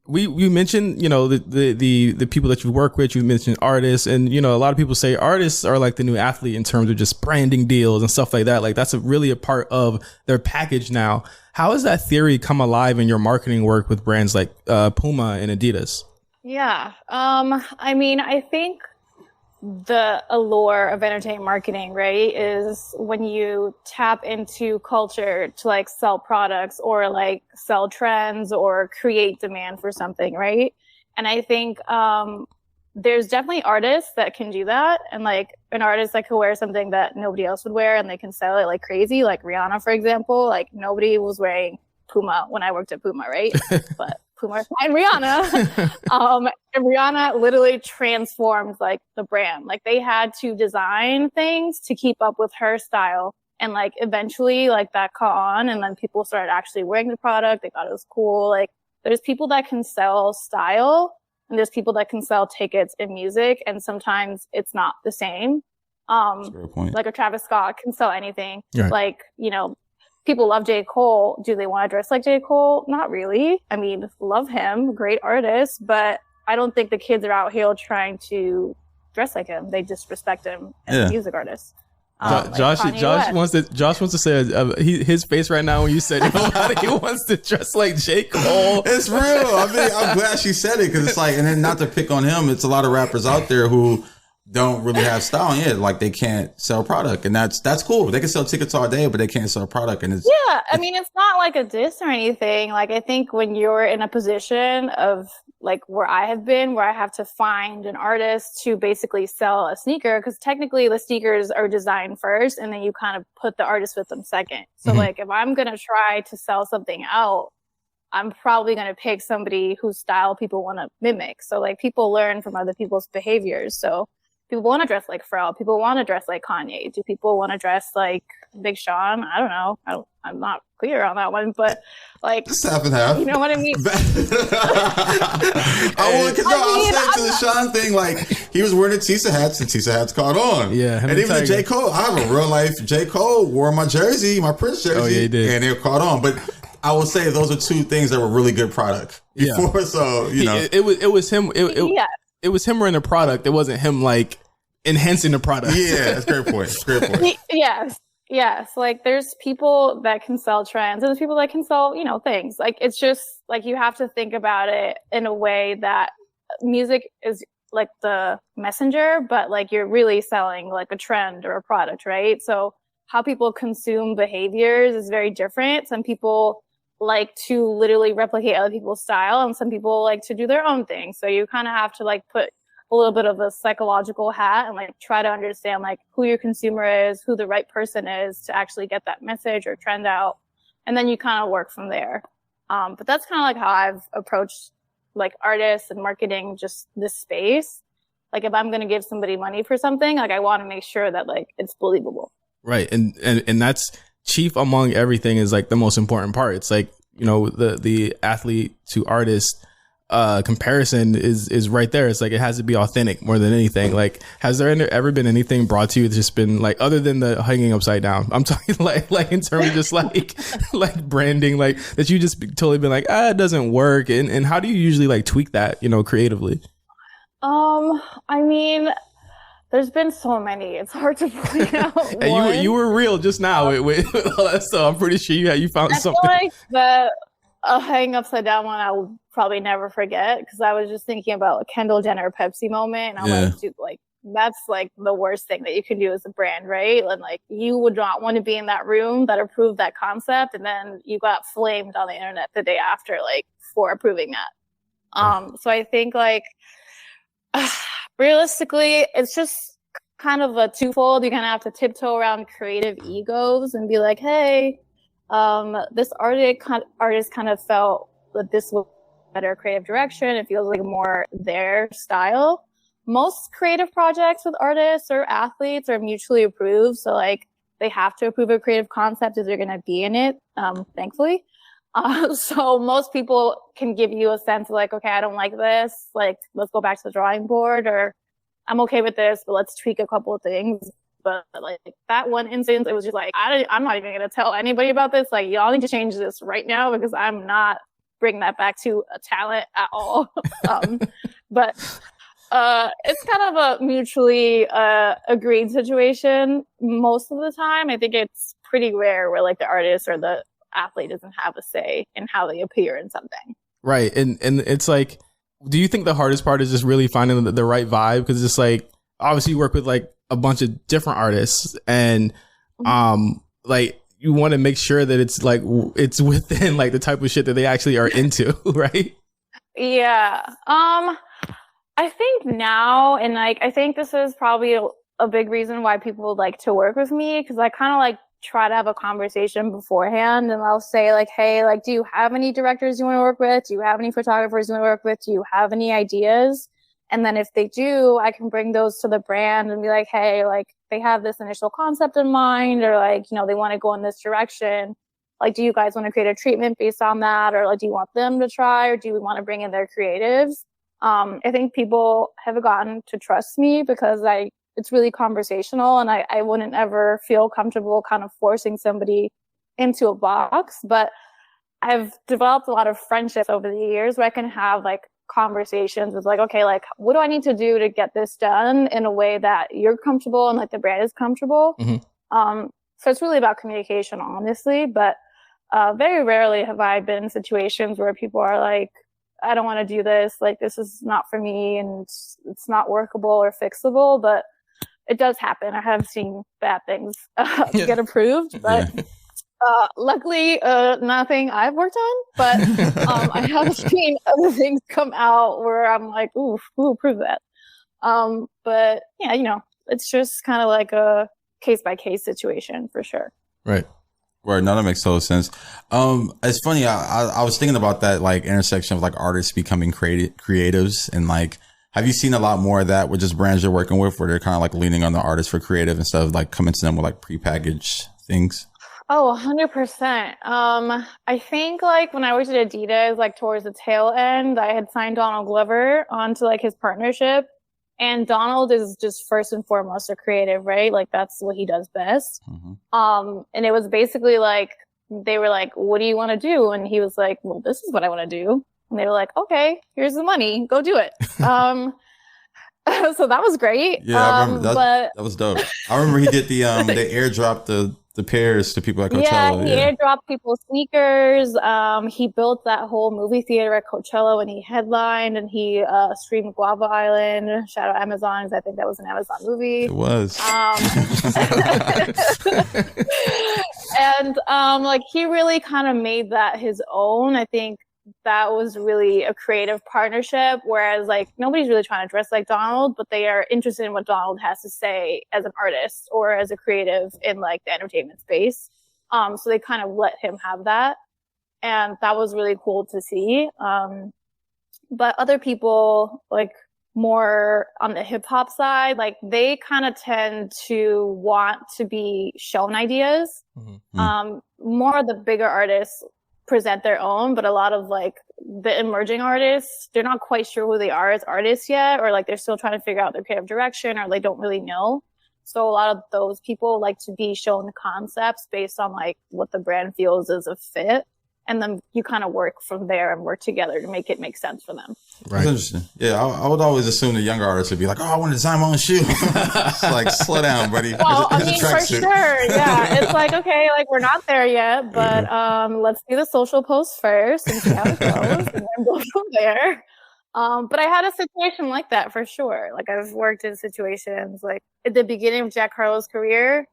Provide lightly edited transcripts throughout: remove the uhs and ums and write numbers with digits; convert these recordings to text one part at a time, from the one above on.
we mentioned, the people that you work with. You mentioned artists, and a lot of people say artists are like the new athlete in terms of just branding deals and stuff like that. Like that's really a part of their package now. How has that theory come alive in your marketing work with brands like Puma and Adidas? Yeah. I mean, I think the allure of entertainment marketing, right, is when you tap into culture to like sell products or like sell trends or create demand for something, right? And I think there's definitely artists that can do that, and like an artist that could wear something that nobody else would wear and they can sell it like crazy, like Rihanna, for example. Like nobody was wearing Puma when I worked at Puma, right? But Puma and Rihanna. And Rihanna literally transformed like the brand. Like they had to design things to keep up with her style. And like eventually like that caught on, and then people started actually wearing the product. They thought it was cool. Like there's people that can sell style, and there's people that can sell tickets in music. And sometimes it's not the same. Like a Travis Scott can sell anything. Right. Like, people love J. Cole. Do they want to dress like J. Cole? Not really. I mean, love him, great artist, but I don't think the kids are out here trying to dress like him. They just respect him as a music artist. Josh wants to say his face right now when you said nobody wants to dress like J. Cole. It's real. I mean, I'm glad she said it, because it's like, and then not to pick on him, it's a lot of rappers out there who don't really have style. And yeah, like they can't sell product, and that's cool. They can sell tickets all day, but they can't sell product. And I mean, it's not like a diss or anything. Like I think when you're in a position of like where I have been, where I have to find an artist to basically sell a sneaker, because technically the sneakers are designed first, and then you kind of put the artist with them second. So like if I'm gonna try to sell something out, I'm probably going to pick somebody whose style people want to mimic. So like people learn from other people's behaviors. So people want to dress like Pharrell. People want to dress like Kanye. Do people want to dress like Big Sean? I don't know. I'm not clear on that one, but like, it's half and half. You know what I mean? I'll say to the Sean thing, like he was wearing the Tisa hats, and Tisa hats caught on. Yeah, and even J. Cole, I have a real life J. Cole wore my jersey, my Prince jersey, oh, yeah, he did. And they were caught on. But I would say those are two things that were really good product before. So it was him. It was him wearing the product. It wasn't him like enhancing the product. Yeah, that's a great point. Great point. Yes. Like there's people that can sell trends, and there's people that can sell, things. Like it's just like you have to think about it in a way that music is like the messenger, but like you're really selling like a trend or a product, right? So how people consume behaviors is very different. Some people like to literally replicate other people's style, and some people like to do their own thing. So you kind of have to like put a little bit of a psychological hat and like try to understand like who your consumer is, who the right person is to actually get that message or trend out. And then you kind of work from there. But that's kind of like how I've approached like artists and marketing, just this space. Like if I'm going to give somebody money for something, like I want to make sure that like it's believable. Right. And that's chief among everything, is like the most important part. It's like, the athlete to artist comparison is right there. It's like it has to be authentic more than anything. Like, has there ever been anything brought to you that's just been like, other than the hanging upside down, I'm talking like in terms of just like like branding, like that you just totally been like, it doesn't work, and how do you usually like tweak that creatively? I mean, there's been so many. It's hard to point out. And you were real just now with all that stuff. I'm pretty sure you found something. I feel like the hang upside down one I will probably never forget, because I was just thinking about a Kendall Jenner Pepsi moment, and I'm like, dude, like that's like the worst thing that you can do as a brand, right? And like you would not want to be in that room that approved that concept, and then you got flamed on the internet the day after, like for approving that. So I think like realistically, it's just kind of a twofold. You're gonna have to tiptoe around creative egos and be like, hey, this artist kind of felt that this was a better creative direction. It feels like more their style. Most creative projects with artists or athletes are mutually approved. So like they have to approve a creative concept if they're going to be in it, thankfully. So most people can give you a sense of like, okay, I don't like this. Like, let's go back to the drawing board, or I'm okay with this, but let's tweak a couple of things. But like that one instance, it was just like, I'm not even going to tell anybody about this. Like, y'all need to change this right now, because I'm not bring that back to a talent at all. But it's kind of a mutually agreed situation most of the time. I think it's pretty rare where like the artist or the athlete doesn't have a say in how they appear in something. Right. And it's like, do you think the hardest part is just really finding the right vibe? Because it's like, obviously you work with like a bunch of different artists, and like you want to make sure that it's like it's within like the type of shit that they actually are into, right? Yeah. I think now, and like I think this is probably a big reason why people like to work with me, because I kind of like try to have a conversation beforehand, and I'll say like, hey, like, do you have any directors you want to work with? Do you have any photographers you want to work with? Do you have any ideas? And then if they do, I can bring those to the brand and be like, hey, like they have this initial concept in mind, or like, you know, they want to go in this direction. Like, do you guys want to create a treatment based on that? Or like, do you want them to try, or do we want to bring in their creatives? I think people have gotten to trust me because it's really conversational, and I wouldn't ever feel comfortable kind of forcing somebody into a box. But I've developed a lot of friendships over the years where I can have like conversations with like, okay, like what do I need to do to get this done in a way that you're comfortable and like the brand is comfortable? So it's really about communication, honestly. But very rarely have I been in situations where people are like, I don't want to do this. Like, this is not for me, and it's not workable or fixable. But it does happen. I have seen bad things get approved, but luckily, nothing I've worked on. But I have seen other things come out where I'm like, ooh, who approved that? But yeah, you know, it's just kind of like a case by case situation for sure. Right. Right. No, that makes total sense. It's funny. I was thinking about that like intersection of like artists becoming creatives, and like, have you seen a lot more of that with just brands you're working with, where they're kind of like leaning on the artist for creative instead of like coming to them with like prepackaged things? Oh, 100%. I think like when I worked at Adidas, like towards the tail end, I had signed Donald Glover onto like his partnership. And Donald is just first and foremost a creative, right? Like that's what he does best. And it was basically like, they were like, what do you want to do? And he was like, well, this is what I want to do. And they were like, okay, here's the money, go do it. So that was great. Yeah, I remember that was dope. I remember he did the they airdropped the pairs to people at Coachella. Yeah, he airdropped people sneakers. He built that whole movie theater at Coachella when he headlined, and he streamed Guava Island. Shout out Amazon, because I think that was an Amazon movie. It was. And like he really kind of made that his own. I think that was really a creative partnership, whereas like nobody's really trying to dress like Donald, but they are interested in what Donald has to say as an artist or as a creative in like the entertainment space. So they kind of let him have that, and that was really cool to see. But other people, like more on the hip hop side, like they kind of tend to want to be shown ideas. More of the bigger artists present their own, but a lot of like the emerging artists, they're not quite sure who they are as artists yet, or like they're still trying to figure out their creative direction, or they don't really know. So a lot of those people like to be shown concepts based on like what the brand feels is a fit, and then you kind of work from there and work together to make it make sense for them. Right. That's interesting. Yeah, I would always assume the younger artists would be like, oh, I want to design my own shoe. It's like, slow down, buddy. Well, I mean, for sure. Yeah. It's like, okay, like we're not there yet, but let's do the social post first and see how it goes, and then go from there. But I had a situation like that for sure. Like I've worked in situations like at the beginning of Jack Harlow's career.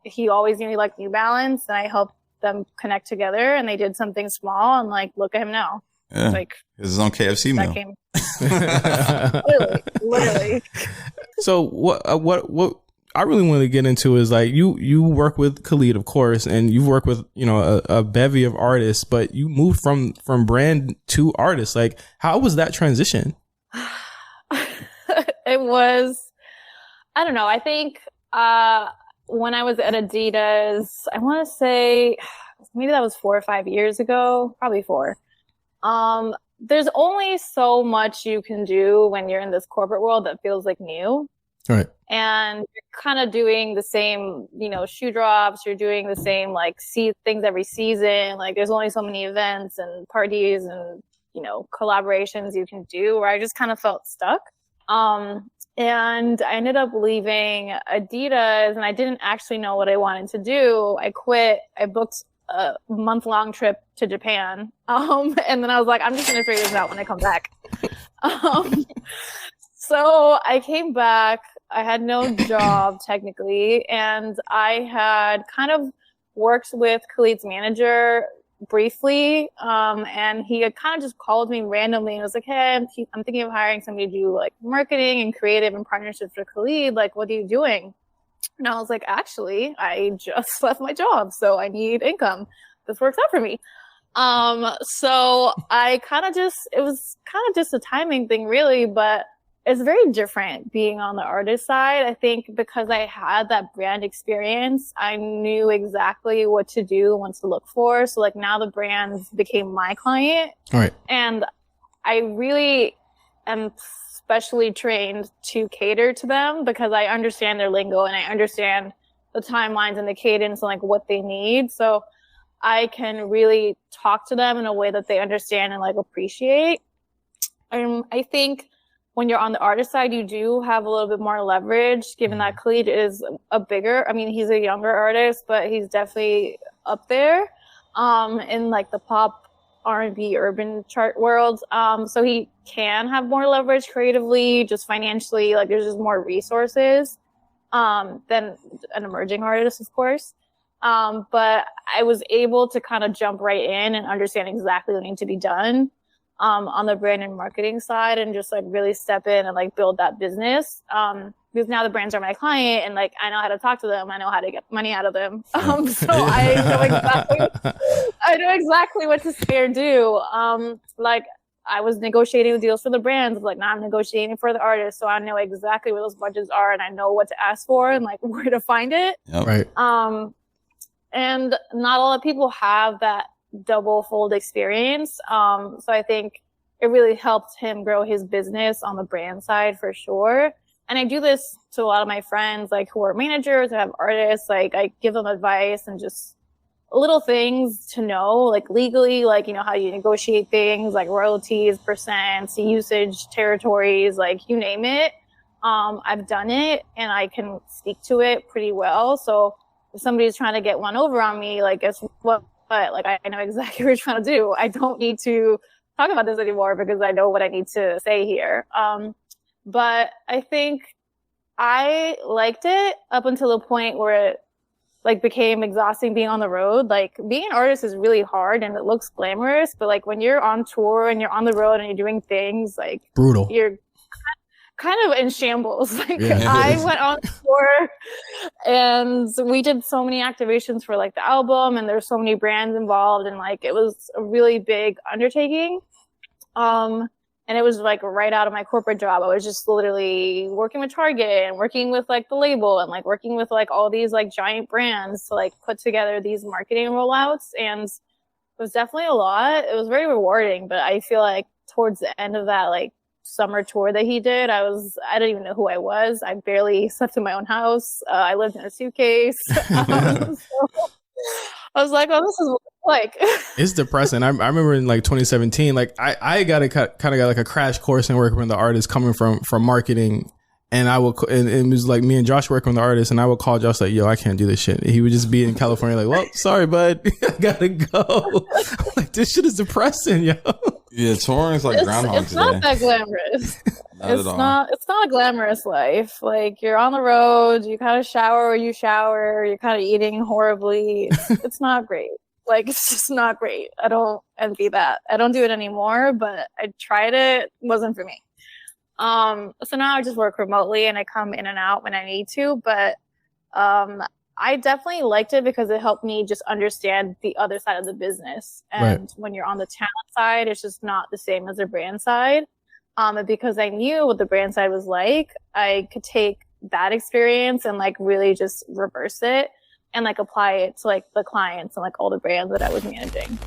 He always knew he liked New Balance, and I helped them connect together, and they did something small, and like, look at him now. Yeah. Like his own KFC meal. Literally. So what I really want to get into is like you work with Khalid, of course, and you've worked with, you know, a bevy of artists, but you moved from brand to artist. Like, how was that transition? It was, I don't know. I think when I was at Adidas, I want to say maybe that was 4 or 5 years ago, probably 4. There's only so much you can do when you're in this corporate world that feels like new. Right. And you're kind of doing the same, shoe drops. You're doing the same, things every season. Like, there's only so many events and parties and, collaborations you can do, where I just kind of felt stuck. And I ended up leaving Adidas, and I didn't actually know what I wanted to do. I quit. I booked a month-long trip to Japan. And then I was like, I'm just going to figure this out when I come back. So I came back. I had no job technically, and I had kind of worked with Khalid's manager briefly. And he had kind of just called me randomly and was like, hey, I'm thinking of hiring somebody to do like marketing and creative and partnerships for Khalid. Like, what are you doing? And I was like, actually, I just left my job, so I need income. This works out for me. So it was kind of just a timing thing really, but it's very different being on the artist side. I think because I had that brand experience, I knew exactly what to do and what to look for. So like now the brands became my client. All right. And I really am specially trained to cater to them because I understand their lingo and I understand the timelines and the cadence and like what they need. So I can really talk to them in a way that they understand and like appreciate. I think when you're on the artist side, you do have a little bit more leverage, given that Khalid is he's a younger artist, but he's definitely up there in like the pop R&B urban chart world. So he can have more leverage creatively, just financially, like there's just more resources than an emerging artist, of course. But I was able to kind of jump right in and understand exactly what needs to be done on the brand and marketing side, and just like really step in and like build that business. Because now the brands are my client and like I know how to talk to them, I know how to get money out of them. So I know exactly what to say or do. Like I was negotiating deals for the brands, like now I'm negotiating for the artists, so I know exactly where those budgets are and I know what to ask for and like where to find it. Yep. Right. And not a lot of people have that double fold experience. So I think it really helped him grow his business on the brand side for sure. And I do this to a lot of my friends, like who are managers, who have artists, like I give them advice and just little things to know, like legally, like, how you negotiate things, like royalties, percents, usage, territories, like you name it. I've done it and I can speak to it pretty well. So if somebody's trying to get one over on me, like guess what? But like, I know exactly what you're trying to do. I don't need to talk about this anymore because I know what I need to say here. But I think I liked it up until the point where it like became exhausting being on the road. Like being an artist is really hard and it looks glamorous, but like when you're on tour and you're on the road and you're doing things like brutal, you're kind of in shambles. Like I went on tour and we did so many activations for like the album and there's so many brands involved and like it was a really big undertaking. And it was like right out of my corporate job. I was just literally working with Target and working with like the label and like working with like all these like giant brands to like put together these marketing rollouts. And it was definitely a lot. It was very rewarding, but I feel like towards the end of that like summer tour that he did, I didn't even know who I was. I barely slept in my own house. I lived in a suitcase. So I was like, oh, this is what it's like. It's depressing. I remember in like 2017, like I got like a crash course in working with the artist coming from marketing. And and it was like me and Josh working with the artist, and I would call Josh like, yo, I can't do this shit. He would just be in California like, well, sorry, bud. I gotta go. I'm like, this shit is depressing, yo. Yeah, touring is like Groundhog It's not that glamorous. It's not a glamorous life. Like you're on the road, you kind of shower where you shower, you're kind of eating horribly. It's not great. Like it's just not great. I don't envy that. I don't do it anymore, but I tried it. It wasn't for me. So now I just work remotely and I come in and out when I need to, but, I definitely liked it because it helped me just understand the other side of the business. And right. When you're on the talent side, it's just not the same as the brand side. And because I knew what the brand side was like, I could take that experience and like really just reverse it and like apply it to like the clients and like all the brands that I was managing.